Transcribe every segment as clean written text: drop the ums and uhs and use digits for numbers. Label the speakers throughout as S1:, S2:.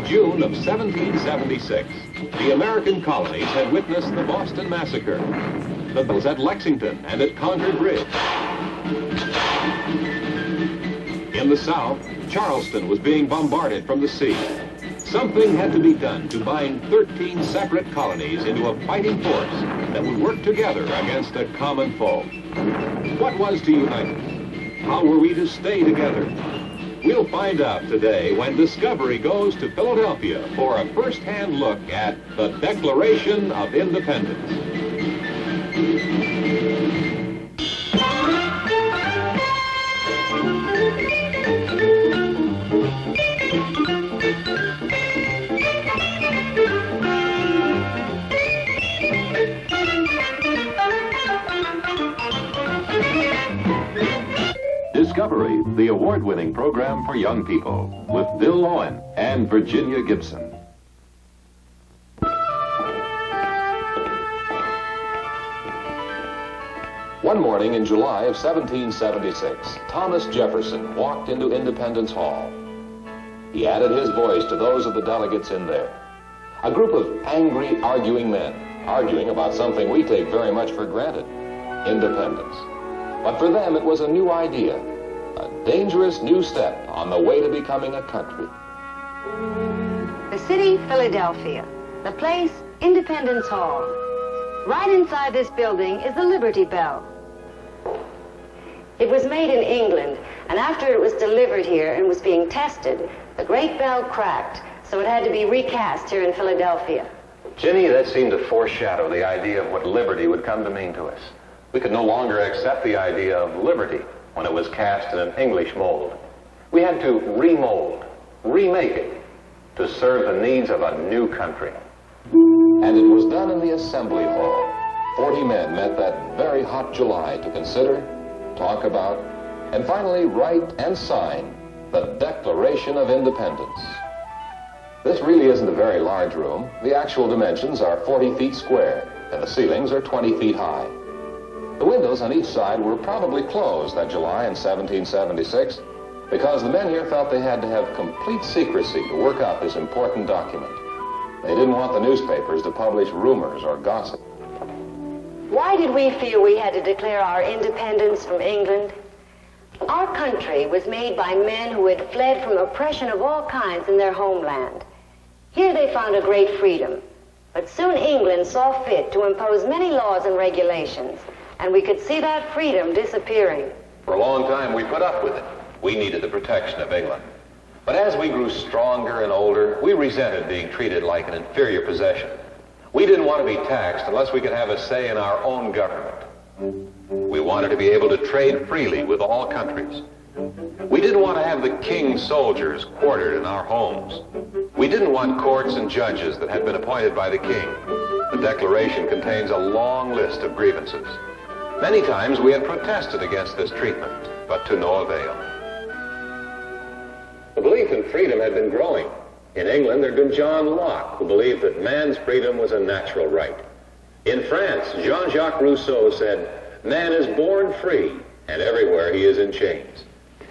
S1: June of 1776, the American colonies had witnessed the Boston Massacre. The battles at Lexington and at Concord Bridge. In the South, Charleston was being bombarded from the sea. Something had to be done to bind 13 separate colonies into a fighting force that would work together against a common foe. What was to unite us? How were we to stay together? We'll find out today when Discovery goes to Philadelphia for a first-hand look at the Declaration of Independence. Discovery, the award-winning program for young people, with Bill Owen and Virginia Gibson. One morning in July of 1776, Thomas Jefferson walked into Independence Hall. He added his voice to those of the delegates in there. A group of angry, arguing men, arguing about something we take very much for granted, independence. But for them, it was a new idea, a dangerous new step on the way to becoming a country.
S2: The city, Philadelphia. The place, Independence Hall. Right inside this building is the Liberty Bell. It was made in England, and after it was delivered here and was being tested, the great bell cracked, so it had to be recast here in Philadelphia.
S3: Ginny, that seemed to foreshadow the idea of what liberty would come to mean to us. We could no longer accept the idea of liberty when it was cast in an English mold. We had to remold, remake it, to serve the needs of a new country.
S1: And it was done in the Assembly Hall. 40 men met that very hot July to consider, talk about, and finally write and sign the Declaration of Independence. This really isn't a very large room. The actual dimensions are 40 feet square, and the ceilings are 20 feet high. The windows on each side were probably closed that July in 1776 because the men here felt they had to have complete secrecy to work out this important document. They didn't want the newspapers to publish rumors or gossip.
S2: Why did we feel we had to declare our independence from England? Our country was made by men who had fled from oppression of all kinds in their homeland. Here they found a great freedom, but soon England saw fit to impose many laws and regulations, and we could see that freedom disappearing.
S3: For a long time, we put up with it. We needed the protection of England. But as we grew stronger and older, we resented being treated like an inferior possession. We didn't want to be taxed unless we could have a say in our own government. We wanted to be able to trade freely with all countries. We didn't want to have the king's soldiers quartered in our homes. We didn't want courts and judges that had been appointed by the king. The Declaration contains a long list of grievances. Many times we had protested against this treatment, but to no avail. The belief in freedom had been growing. In England, there had been John Locke, who believed that man's freedom was a natural right. In France, Jean-Jacques Rousseau said, "Man is born free, and everywhere he is in chains."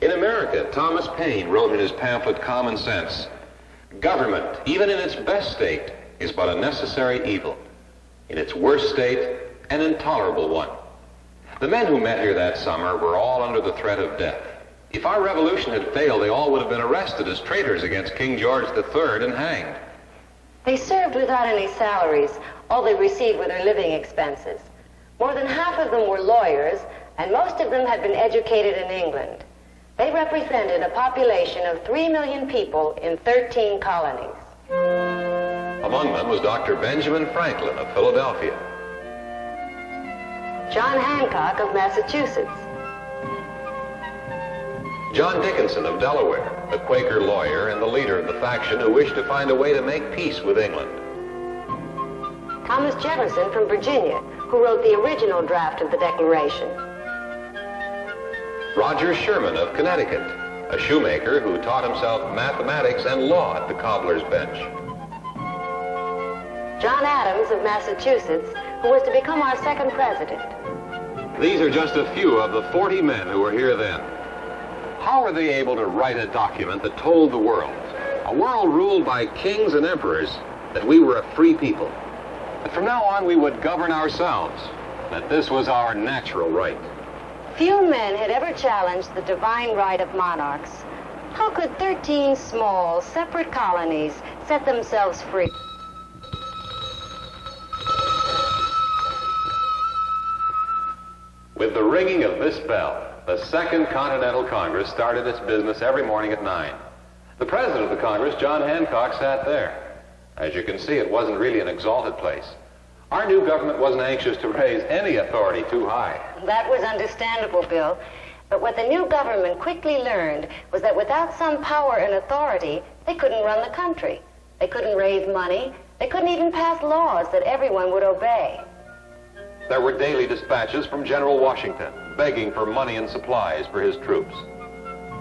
S3: In America, Thomas Paine wrote in his pamphlet, Common Sense, "Government, even in its best state, is but a necessary evil. In its worst state, an intolerable one." The men who met here that summer were all under the threat of death. If our revolution had failed, they all would have been arrested as traitors against King George III and hanged.
S2: They served without any salaries. All they received were their living expenses. More than half of them were lawyers, and most of them had been educated in England. They represented a population of 3 million people in 13 colonies.
S3: Among them was Dr. Benjamin Franklin of Philadelphia,
S2: John Hancock of Massachusetts,
S3: John Dickinson of Delaware, the Quaker lawyer and the leader of the faction who wished to find a way to make peace with England,
S2: Thomas Jefferson from Virginia, who wrote the original draft of the Declaration,
S3: Roger Sherman of Connecticut, a shoemaker who taught himself mathematics and law at the cobbler's bench,
S2: John Adams of Massachusetts, who was to become our second president.
S3: These are just a few of the 40 men who were here then. How were they able to write a document that told the world, a world ruled by kings and emperors, that we were a free people. That from now on we would govern ourselves, that this was our natural right.
S2: Few men had ever challenged the divine right of monarchs. How could 13 small, separate colonies set themselves free?
S3: With the ringing of this bell, the Second Continental Congress started its business every morning at 9. The president of the Congress, John Hancock, sat there. As you can see, it wasn't really an exalted place. Our new government wasn't anxious to raise any authority too high.
S2: That was understandable, Bill. But what the new government quickly learned was that without some power and authority, they couldn't run the country. They couldn't raise money. They couldn't even pass laws that everyone would obey.
S3: There were daily dispatches from General Washington, begging for money and supplies for his troops.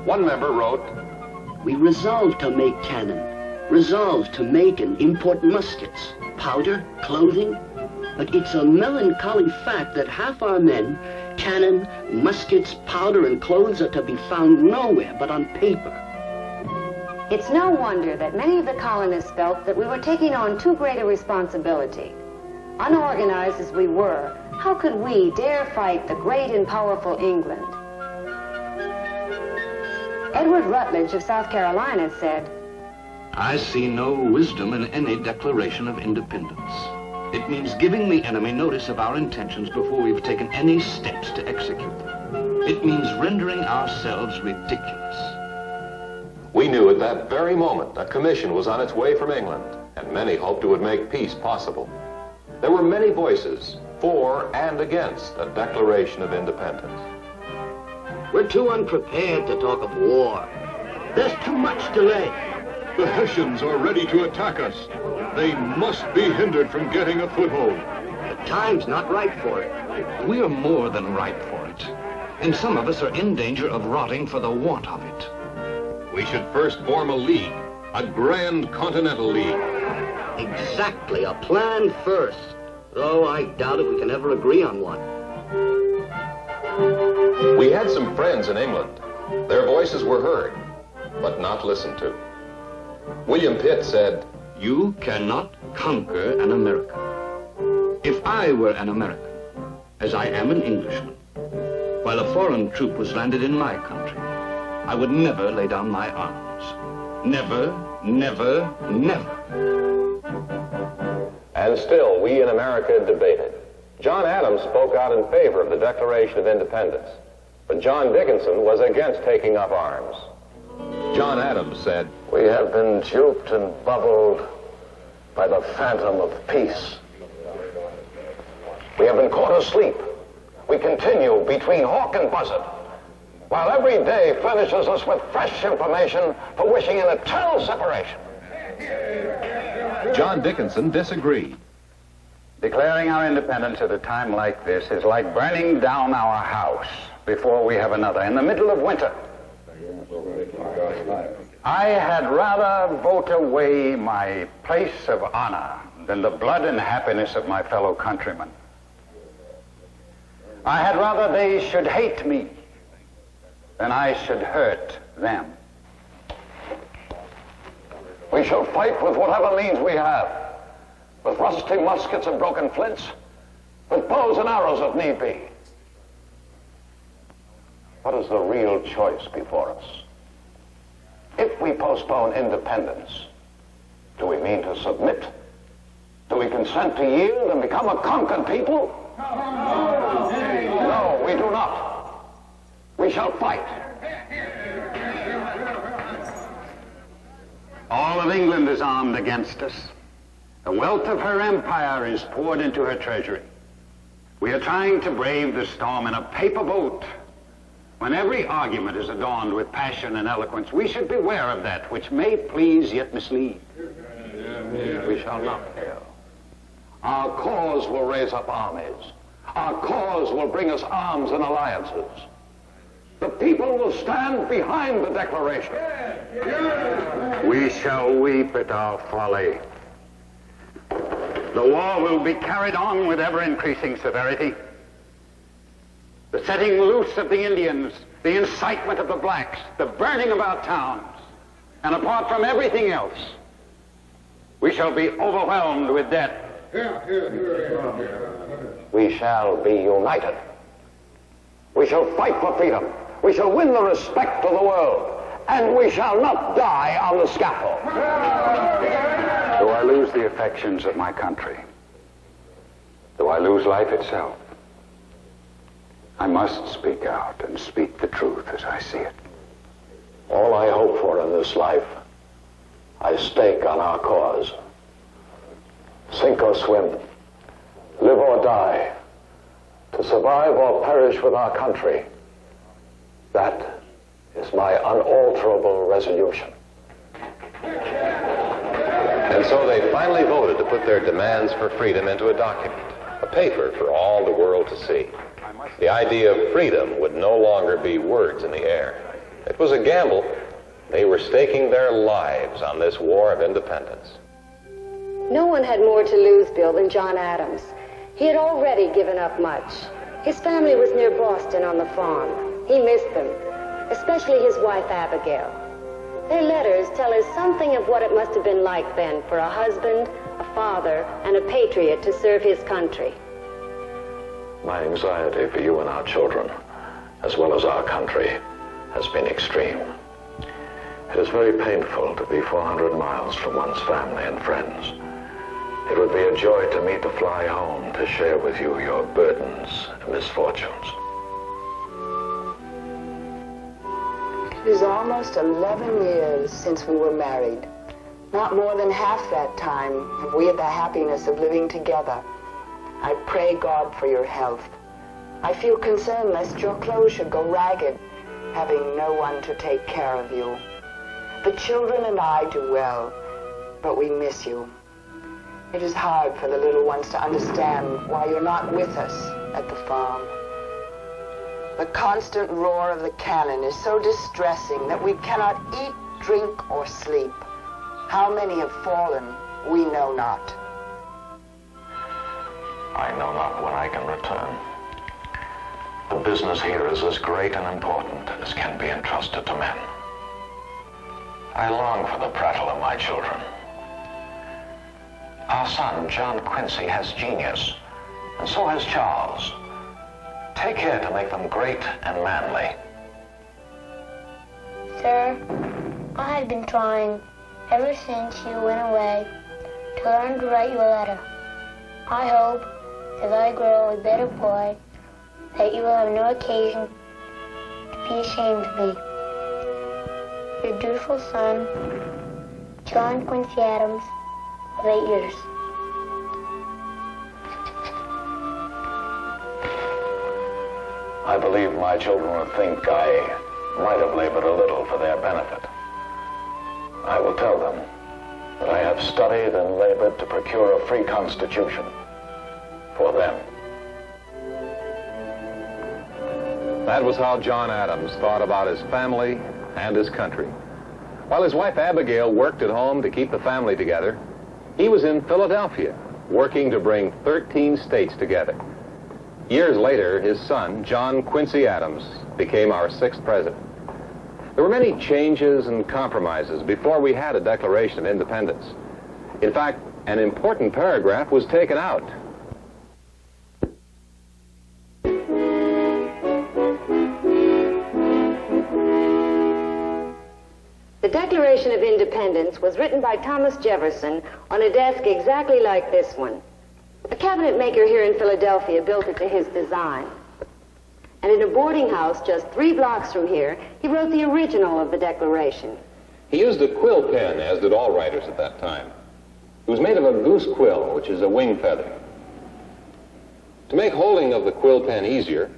S3: One member wrote,
S4: "We resolved to make cannon, resolved to make and import muskets, powder, clothing, but it's a melancholy fact that half our men, cannon, muskets, powder, and clothes are to be found nowhere but on paper."
S2: It's no wonder that many of the colonists felt that we were taking on too great a responsibility. Unorganized as we were, how could we dare fight the great and powerful England? Edward Rutledge of South Carolina said,
S5: "I see no wisdom in any declaration of independence. It means giving the enemy notice of our intentions before we've taken any steps to execute them. It means rendering ourselves ridiculous."
S1: We knew at that very moment a commission was on its way from England, and many hoped it would make peace possible. There were many voices for and against a declaration of independence.
S4: We're too unprepared to talk of war. There's too much delay.
S6: The Hessians are ready to attack us. They must be hindered from getting a foothold.
S4: The time's not right for it.
S5: We are more than ripe for it, and some of us are in danger of rotting for the want of it.
S3: we should first form a league, a grand continental league.
S4: Exactly, a plan first. Though I doubt if we can ever agree on one.
S1: We had some friends in England. Their voices were heard, but not listened to. William Pitt said,
S5: "You cannot conquer an American. If I were an American, as I am an Englishman, while a foreign troop was landed in my country, I would never lay down my arms. Never, never, never."
S3: And still, we in America debated. John Adams spoke out in favor of the Declaration of Independence, but John Dickinson was against taking up arms.
S1: John Adams said,
S7: "We have been duped and bubbled by the phantom of peace. We have been caught asleep. We continue between hawk and buzzard, while every day furnishes us with fresh information for wishing an eternal separation."
S1: John Dickinson disagreed.
S7: Declaring our independence at a time like this is like burning down our house before we have another in the middle of winter. I had rather vote away my place of honor than the blood and happiness of my fellow countrymen. I had rather they should hate me than I should hurt them. We shall fight with whatever means we have, with rusty muskets and broken flints, with bows and arrows if need be. What is the real choice before us? If we postpone independence, do we mean to submit? Do we consent to yield and become a conquered people? No, we do not. We shall fight. All of England is armed against us. The wealth of her empire is poured into her treasury. We are trying to brave the storm in a paper boat. When every argument is adorned with passion and eloquence, we should beware of that which may please yet mislead. We shall not fail. Our cause will raise up armies. Our cause will bring us arms and alliances. The people will stand behind the Declaration. We shall weep at our folly. The war will be carried on with ever-increasing severity. The setting loose of the Indians, the incitement of the blacks, the burning of our towns, And apart from everything else, we shall be overwhelmed with debt. We shall be united. We shall fight for freedom. We shall win the respect of the world. And we shall not die on the scaffold. Do I lose the affections of my country? Do I lose life itself? I must speak out and speak the truth as I see it.
S8: All I hope for in this life, I stake on our cause. Sink or swim, live or die, to survive or perish with our country. That is my unalterable resolution.
S3: And so they finally voted to put their demands for freedom into a document, a paper for all the world to see. The idea of freedom would no longer be words in the air. It was a gamble. They were staking their lives on this war of independence.
S2: No one had more to lose, Bill, than John Adams. He had already given up much. His family was near Boston on the farm. He missed them, especially his wife, Abigail. Their letters tell us something of what it must have been like then for a husband, a father, and a patriot to serve his country.
S8: My anxiety for you and our children, as well as our country, has been extreme. It is very painful to be 400 miles from one's family and friends. It would be a joy to me to fly home to share with you your burdens and misfortunes.
S9: It is almost 11 years since we were married. Not more than half that time have we had the happiness of living together. I pray God for your health. I feel concerned lest your clothes should go ragged, having no one to take care of you. The children and I do well, but we miss you. It is hard for the little ones to understand why you're not with us at the farm. The constant roar of the cannon is so distressing that we cannot eat, drink, or sleep. How many have fallen, we know not.
S8: I know not when I can return. The business here is as great and important as can be entrusted to men. I long for the prattle of my children. Our son, John Quincy, has genius, and so has Charles. Take care to make them great and manly.
S10: Sir, I have been trying ever since you went away to learn to write you a letter. I hope, as I grow a better boy, that you will have no occasion to be ashamed of me. Your dutiful son, John Quincy Adams, of 8 years.
S8: I believe my children will think I might have labored a little for their benefit. I will tell them that I have studied and labored to procure a free constitution for them.
S3: That was how John Adams thought about his family and his country. While his wife Abigail worked at home to keep the family together, he was in Philadelphia working to bring 13 states together. Years later, his son, John Quincy Adams, became our 6th president. There were many changes and compromises before we had a Declaration of Independence. In fact, an important paragraph was taken out.
S2: The Declaration of Independence was written by Thomas Jefferson on a desk exactly like this one. A cabinet maker here in Philadelphia built it to his design. And in a boarding house just 3 blocks from here, he wrote the original of the Declaration.
S3: He used a quill pen, as did all writers at that time. It was made of a goose quill, which is a wing feather. To make holding of the quill pen easier,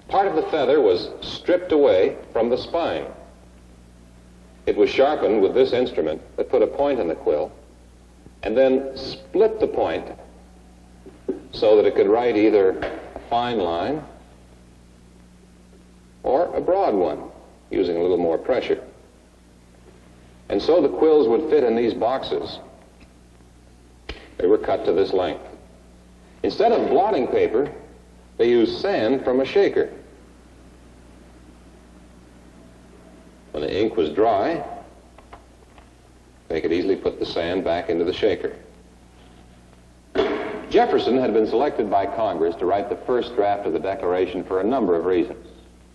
S3: part of the feather was stripped away from the spine. It was sharpened with this instrument that put a point in the quill, and then split the point so that it could write either a fine line or a broad one, using a little more pressure. And so the quills would fit in these boxes. They were cut to this length. Instead of blotting paper, they used sand from a shaker. When the ink was dry, They could easily put the sand back into the shaker. Jefferson had been selected by Congress to write the first draft of the Declaration for a number of reasons.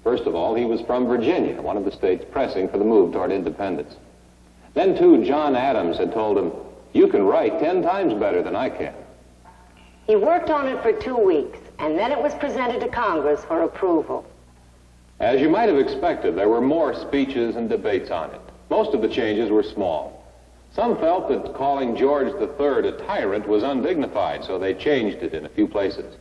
S3: First of all, he was from Virginia, one of the states pressing for the move toward independence. Then, too, John Adams had told him, "You can write 10 times better than I can."
S2: He worked on it for 2 weeks, and then it was presented to Congress for approval.
S3: As you might have expected, there were more speeches and debates on it. Most of the changes were small. Some felt that calling George III a tyrant was undignified, so they changed it in a few places.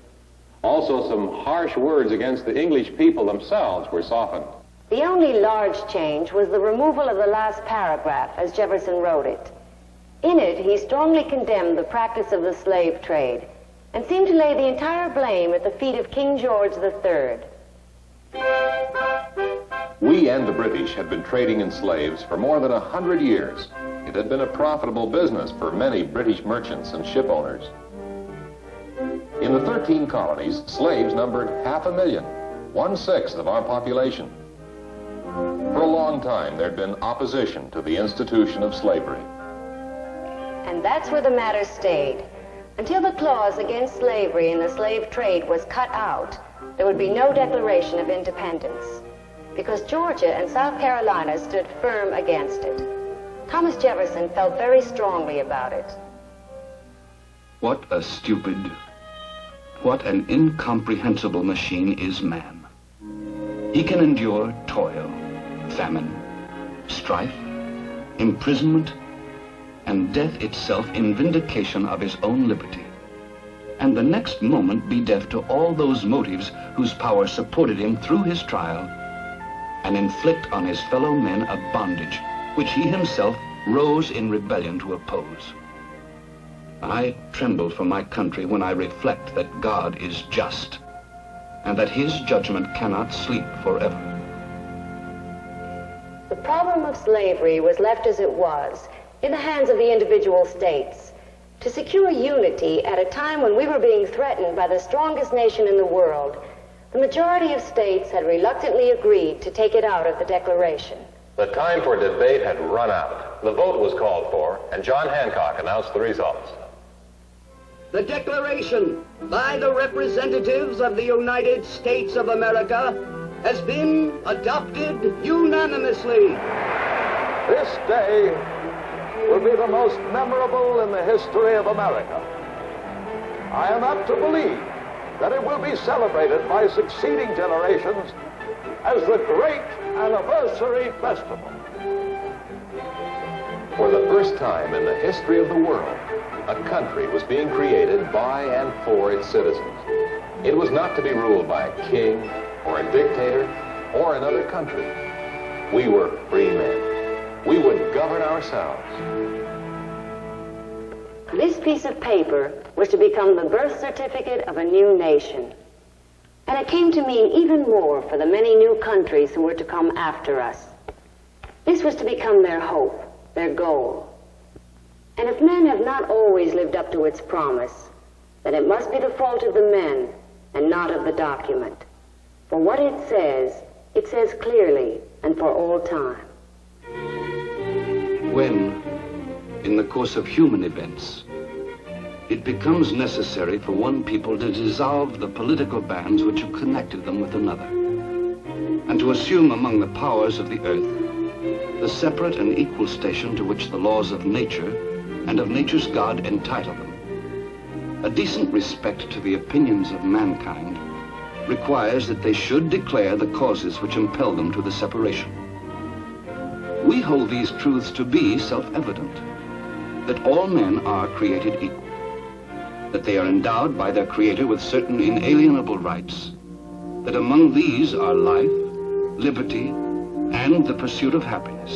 S3: Also, some harsh words against the English people themselves were softened.
S2: The only large change was the removal of the last paragraph, as Jefferson wrote it. In it, he strongly condemned the practice of the slave trade and seemed to lay the entire blame at the feet of King George III.
S1: We and the British had been trading in slaves for more than 100 years. It had been a profitable business for many British merchants and ship owners. In the 13 colonies, slaves numbered 500,000, 1/6 of our population. For a long time, there'd been opposition to the institution of slavery.
S2: And that's where the matter stayed. Until the clause against slavery in the slave trade was cut out, there would be no declaration of independence, because Georgia and South Carolina stood firm against it. Thomas Jefferson felt very strongly about it.
S5: What a stupid, what an incomprehensible machine is man. He can endure toil, famine, strife, imprisonment, and death itself in vindication of his own liberty, and the next moment be deaf to all those motives whose power supported him through his trial, and inflict on his fellow men a bondage which he himself rose in rebellion to oppose. I tremble for my country when I reflect that God is just, and that his judgment cannot sleep forever.
S2: The problem of slavery was left as it was, in the hands of the individual states, to secure unity at a time when we were being threatened by the strongest nation in the world. The majority of states had reluctantly agreed to take it out of the Declaration.
S3: The time for debate had run out. The vote was called for, and John Hancock announced the results.
S4: The Declaration by the representatives of the United States of America has been adopted unanimously.
S11: This day will be the most memorable in the history of America. I am apt to believe that it will be celebrated by succeeding generations as the great anniversary festival.
S1: For the first time in the history of the world, a country was being created by and for its citizens. It was not to be ruled by a king or a dictator or another country. We were free men. We would govern ourselves.
S2: This piece of paper was to become the birth certificate of a new nation. And it came to mean even more for the many new countries who were to come after us. This was to become their hope, their goal. And if men have not always lived up to its promise, then it must be the fault of the men and not of the document. For what it says clearly and for all time.
S5: When, in the course of human events, it becomes necessary for one people to dissolve the political bands which have connected them with another, and to assume among the powers of the earth the separate and equal station to which the laws of nature and of nature's God entitle them, a decent respect to the opinions of mankind requires that they should declare the causes which impel them to the separation. We hold these truths to be self-evident, that all men are created equal, that they are endowed by their Creator with certain inalienable rights, that among these are life, liberty, and the pursuit of happiness.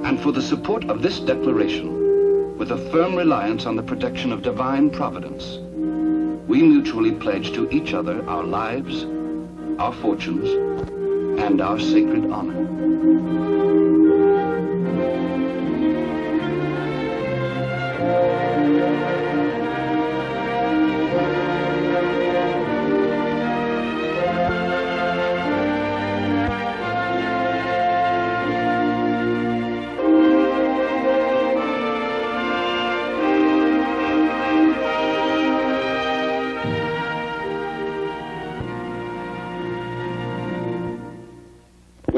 S5: And for the support of this declaration, with a firm reliance on the protection of divine providence, we mutually pledge to each other our lives, our fortunes, and our sacred honor.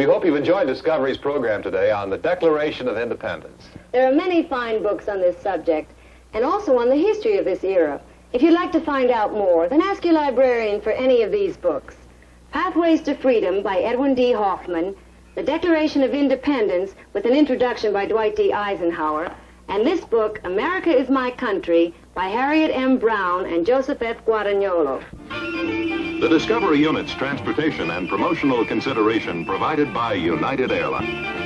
S3: We hope you've enjoyed Discovery's program today on the Declaration of Independence.
S2: There are many fine books on this subject, and also on the history of this era. If you'd like to find out more, then ask your librarian for any of these books. Pathways to Freedom by Edwin D. Hoffman, The Declaration of Independence with an introduction by Dwight D. Eisenhower, and this book, America is My Country, by Harriet M. Brown and Joseph F. Guadagnolo.
S6: The Discovery Unit's transportation and promotional consideration provided by United Airlines.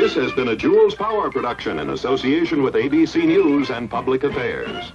S6: This has been a Jules Power production in association with ABC News and Public Affairs.